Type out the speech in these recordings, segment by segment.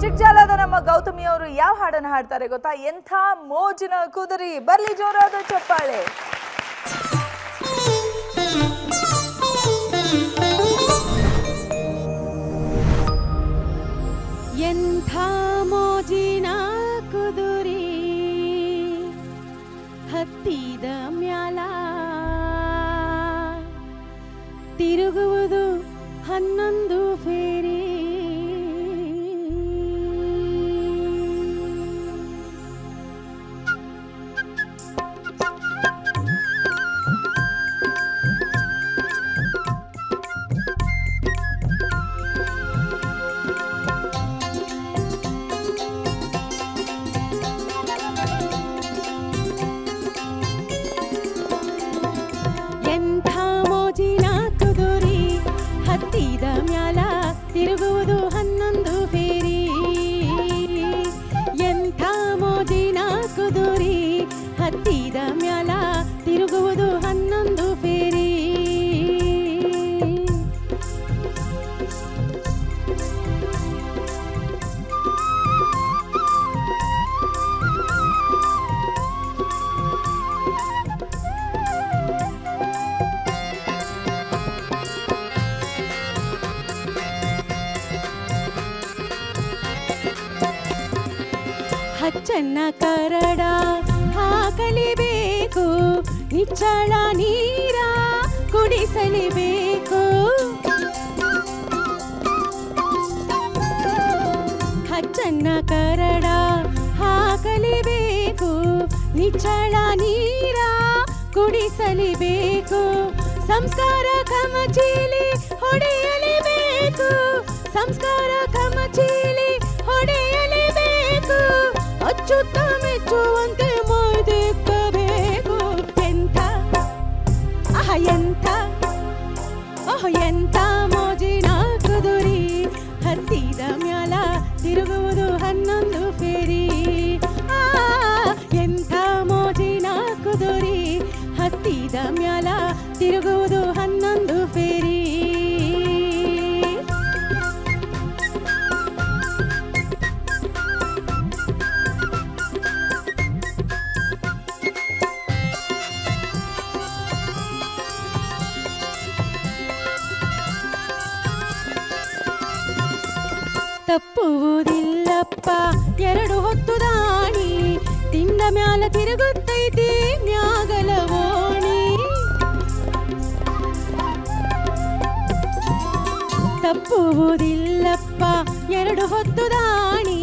ಚಿಕ್ಕಜಾಲದ ನಮ್ಮ ಗೌತಮಿ ಅವರು ಯಾವ ಹಾಡನ್ನು ಹಾಡ್ತಾರೆ ಗೊತ್ತಾ? ಎಂಥ ಮೋಜಿನ ಕುದುರಿ, ಬರ್ಲಿ ಜೋರಾದ ಚಪ್ಪಾಳೆ. ಎಂಥ ಮೋಜಿನ ಕುದುರಿ ಹತ್ತಿದ ಮ್ಯಾಲ ತಿರುಗುವುದು 11 ಫೇರಿ. ಎಂಥ ಮೋಜಿನ ಕುದುರಿ ಹತ್ತಿದ ಮ್ಯಾಲ ತಿರುಗುವುದು 11 ಫೇರಿ. ಎಂಥ ಮೋಜಿನ ಕುದುರಿ ಹತ್ತಿದ ಮ್ಯಾಲ ತಿರುಗುವುದು 11 ಫೇರಿ. ಹಚ್ಚನ್ನ ಕರಡ ಹಾಕಲೇಬೇಕು, ನಿಚ್ಚಳ ನೀರ ಕುಡಿಸಲೇಬೇಕು. ಹಚ್ಚನ್ನ ಕರಡ ಹಾಕಲೇಬೇಕು, ನಿಚ್ಚಳ ನೀರ ಕುಡಿಸಲೇಬೇಕು. ಸಂಸ್ಕಾರ ಕಮಚೀಲಿ ಹೊಡೆಯಲೇಬೇಕು, ಸಂಸ್ಕಾರ ಕಮಚೀಲಿ ಹೊಡೆಯಲೇಬೇಕು. ಅಚ್ಚುತ್ತ ಮೆಚ್ಚುವಂತೆ ಮೈದಿಕ್ಕಬೇಕು. ಎಂಥ ಎಂಥ ಎಂಥ ಮೋಜಿನ ಕುದುರಿ ಹತ್ತಿದ ಮ್ಯಾಲ ತಿರುಗುವುದು 11 ಫೇರಿ. ಎಂಥ ಮೋಜಿನ ಕುದುರಿ ಹತ್ತಿದ ಮ್ಯಾಲ ತಿರುಗುವುದು 11 ಫೇರಿ. ತಪ್ಪುವುದಿಲ್ಲಪ್ಪ 2 ಹೊತ್ತು ದಾಣಿ, ತಿಂದ ಮ್ಯಾಲ ತಿರುಗುತ್ತೈತಿ ಮ್ಯಾಗಲ ಓಣಿ. ತಪ್ಪುವುದಿಲ್ಲಪ್ಪ 2 ಹೊತ್ತು ದಾಣಿ,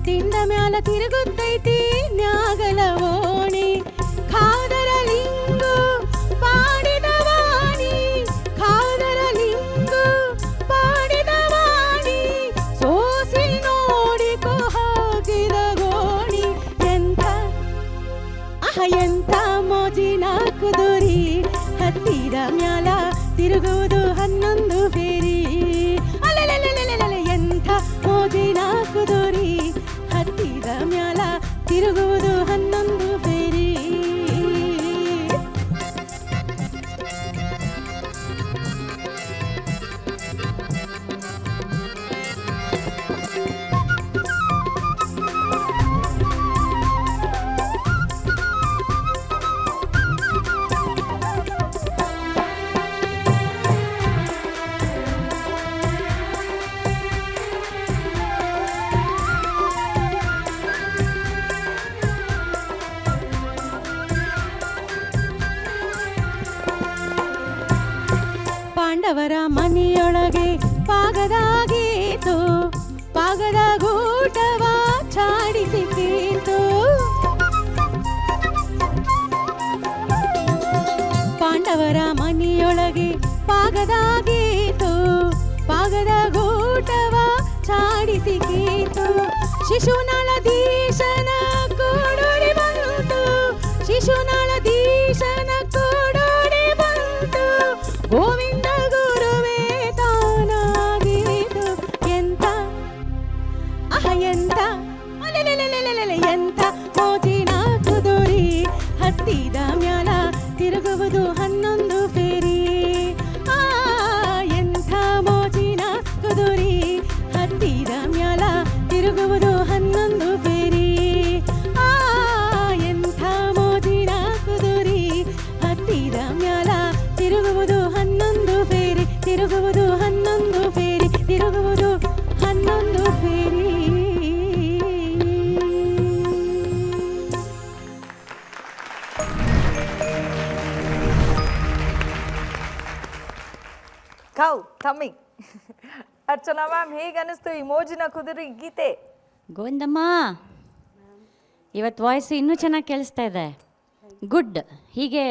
ತಿಂದ ಮ್ಯಾಲ ತಿರುಗುತ್ತೈತಿ ಮ್ಯಾಗಲ ಓಣಿ. ಖಾದರ ಲಿಂಗು ಪಾಡಿದ ವಾಣಿ, ಖಾದರ ಲಿಂಗು ಪಾಡಿದ ವಾಣಿ. ಸೋಸಿ ನೋಡಿಕೋ ಹಾಕಿದ ಗೋಣಿ. ಎಂಥ ಎಂಥ ಮೋಜಿನ ಕುದುರಿ ಹತ್ತಿದ ಮ್ಯಾಲ ತಿರುಗುವುದು 11 ಫೇರಿ. ಅಲೆಲೆಲೆಲೆಲೆಲೆ ಎಂಥ ಮೋಜಿನ ಕುದುರಿ ಹತ್ತಿದ ಮ್ಯಾಲ ತಿರುಗುವುದು 11 ಫೇರಿ. ಪಾಂಡವರ ಮನೆಯೊಳಗೆ ಪಾಗದಾಗೀತು, ಪಾಗದ ಗೂಟವ ಚಾಡಿಸಿತು. ಪಾಂಡವರ ಮನೆಯೊಳಗೆ ಪಾಗದಾಗೀತು, ಪಾಗದ ಗೂಟವ ಚಾಡಿಸಿತು. ಶಿಶುನಾಳಧೀಶನ ಕೂಡೋಡಿ ಬಂತು, ಶಿಶುನಾಳಧೀಶನ ಕೂಡೋಡಿ ಬಂತು. ಗೋವಿಂದ ಗುರುವೇ ತಾನಾಗಿತು. ಎಂಥ ಎಂಥ ಎಂಥ ಮೋಜಿನ ಕುದುರಿ ಹತ್ತಿದ ಮ್ಯಾಲ ತಿರುಗುವುದು 11 ಫೇರಿ. ಎಂಥ ಮೋಜಿನ ಕುದುರಿ ಹತ್ತಿದ ಮ್ಯಾಲ ತಿರುಗುವುದು ತಿರುಗುವುದು 11 ಫೇರಿ ಆ ಎಂಥ ಮೋಜಿನ ಕುದುರಿ ಹತ್ತಿದ ಮ್ಯಾಲ ತಿರುಗುವುದು 11 ಫೇರಿ ತಿರುಗುವುದು 11 ಫೇರಿ ತಿರುಗುವುದು 11 ಫೇರಿ ಕೌ ತಮ್ಮಿ ಅರ್ಚನಾ ಮ್ಯಾಮ್ ಹೇಗೆ ಅನಿಸ್ತು ಈ ಮೋಜಿನ ಕುದುರೆ ಗೀತೆ? ಗೋವಿಂದಮ್ಮ, ಇವತ್ತು ವಾಯ್ಸ್ ಇನ್ನೂ ಚೆನ್ನಾಗಿ ಕೇಳಿಸ್ತಾ ಇದೆ. ಗುಡ್. ಹೀಗೆ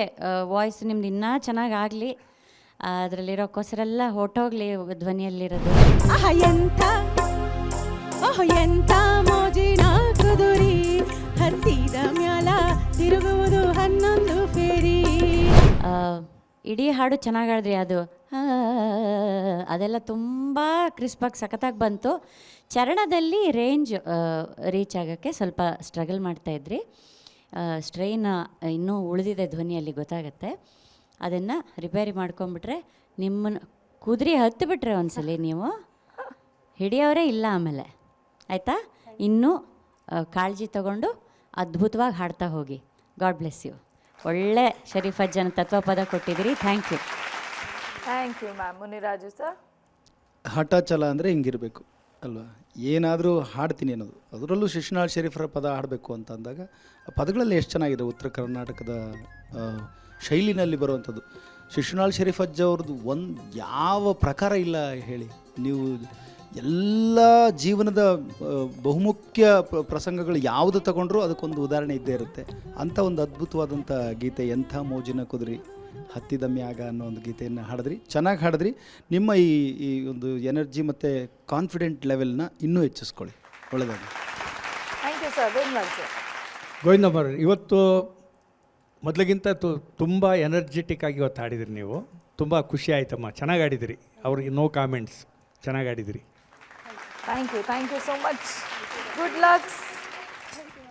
ವಾಯ್ಸ್ ನಿಮ್ದು ಇನ್ನೂ ಚೆನ್ನಾಗಿ ಆಗಲಿ, ಅದರಲ್ಲಿರೋ ಕೊಸರೆಲ್ಲ ಹೊಟ್ಟೋಗ್ಲಿ ಧ್ವನಿಯಲ್ಲಿರೋದು. ಎಂಥ ಮೋಜಿನ ಕುದುರಿ ಹತ್ತಿದ ಮ್ಯಾಲ ತಿರುಗುವುದು 11 ಫೇರಿ. ಇಡೀ ಹಾಡು ಚೆನ್ನಾಗಿ ಹಾಡಿದ್ರಿ. ಅದು ಅದೆಲ್ಲ ತುಂಬ ಕ್ರಿಸ್ಪಾಗಿ ಸಖತ್ತಾಗಿ ಬಂತು. ಚರಣದಲ್ಲಿ ರೇಂಜ್ ರೀಚ್ ಆಗೋಕ್ಕೆ ಸ್ವಲ್ಪ ಸ್ಟ್ರಗಲ್ ಮಾಡ್ತಾಯಿದ್ರಿ. ಸ್ಟ್ರೈನ್ ಇನ್ನೂ ಉಳಿದಿದೆ ಧ್ವನಿಯಲ್ಲಿ, ಗೊತ್ತಾಗತ್ತೆ. ಅದನ್ನು ರಿಪೇರಿ ಮಾಡ್ಕೊಂಬಿಟ್ರೆ ನಿಮ್ಮನ್ನು ಕುದುರೆ ಹತ್ತಿಬಿಟ್ರೆ ಒಂದ್ಸಲಿ ನೀವು ಹಿಡಿಯೋರೇ ಇಲ್ಲ ಆಮೇಲೆ, ಆಯಿತಾ? ಇನ್ನೂ ಕಾಳಜಿ ತಗೊಂಡು ಅದ್ಭುತವಾಗಿ ಹಾಡ್ತಾ ಹೋಗಿ. God bless you. ಒಳ್ಳೆ ಶರೀಫ್ ಅಜ್ಜನ ತತ್ವಪದ ಕೊಟ್ಟಿದ್ದೀರಿ. Thank you. Thank you ma'am. Muniraju sir? ಹಠ ಛಲ ಅಂದರೆ ಹಿಂಗಿರಬೇಕು ಅಲ್ವಾ? ಏನಾದರೂ ಹಾಡ್ತೀನಿ ಅನ್ನೋದು, ಅದರಲ್ಲೂ ಶಿಶುನಾಳ್ ಶರೀಫರ ಪದ ಹಾಡಬೇಕು ಅಂತ ಅಂದಾಗ ಆ ಪದಗಳಲ್ಲಿ ಎಷ್ಟು ಚೆನ್ನಾಗಿದೆ. ಉತ್ತರ ಕರ್ನಾಟಕದ ಶೈಲಿನಲ್ಲಿ ಬರುವಂಥದ್ದು. ಶಿಶುನಾಳ್ ಶರೀಫ್ ಅಜ್ಜ ಅವ್ರದ್ದು ಒಂದು ಯಾವ ಪ್ರಕಾರ ಇಲ್ಲ ಹೇಳಿ ನೀವು. ಎಲ್ಲ ಜೀವನದ ಬಹುಮುಖ್ಯ ಪ್ರಸಂಗಗಳು ಯಾವುದು ತಗೊಂಡ್ರೂ ಅದಕ್ಕೊಂದು ಉದಾಹರಣೆ ಇದ್ದೇ ಇರುತ್ತೆ. ಅಂಥ ಒಂದು ಅದ್ಭುತವಾದಂಥ ಗೀತೆ ಎಂಥ ಮೋಜಿನ ಕುದುರೆ ಹತ್ತಿದ ಮ್ಯಾಗ ಅನ್ನೋ ಒಂದು ಗೀತೆಯನ್ನು ಹಾಡಿದ್ರಿ. ಚೆನ್ನಾಗಿ ಹಾಡಿದ್ರಿ. ನಿಮ್ಮ ಈ ಒಂದು ಎನರ್ಜಿ ಮತ್ತು ಕಾನ್ಫಿಡೆಂಟ್ ಲೆವೆಲ್ನ ಇನ್ನೂ ಹೆಚ್ಚಿಸ್ಕೊಳ್ಳಿ. ಒಳ್ಳೆಯದಾಗಿ. Thank you sir. Govindaraj sir? Govindamma, ಇವತ್ತು ಮೊದಲಿಗಿಂತ ತುಂಬ ಎನರ್ಜೆಟಿಕ್ ಆಗಿ ಇವತ್ತು ಹಾಡಿದಿರಿ ನೀವು. ತುಂಬ ಖುಷಿ ಆಯ್ತಮ್ಮ, ಚೆನ್ನಾಗಿ ಆಡಿದಿರಿ. ಅವ್ರಿಗೆ ನೋ ಕಾಮೆಂಟ್ಸ್, ಚೆನ್ನಾಗಿ ಆಡಿದಿರಿ. Thank you so much. Good lux.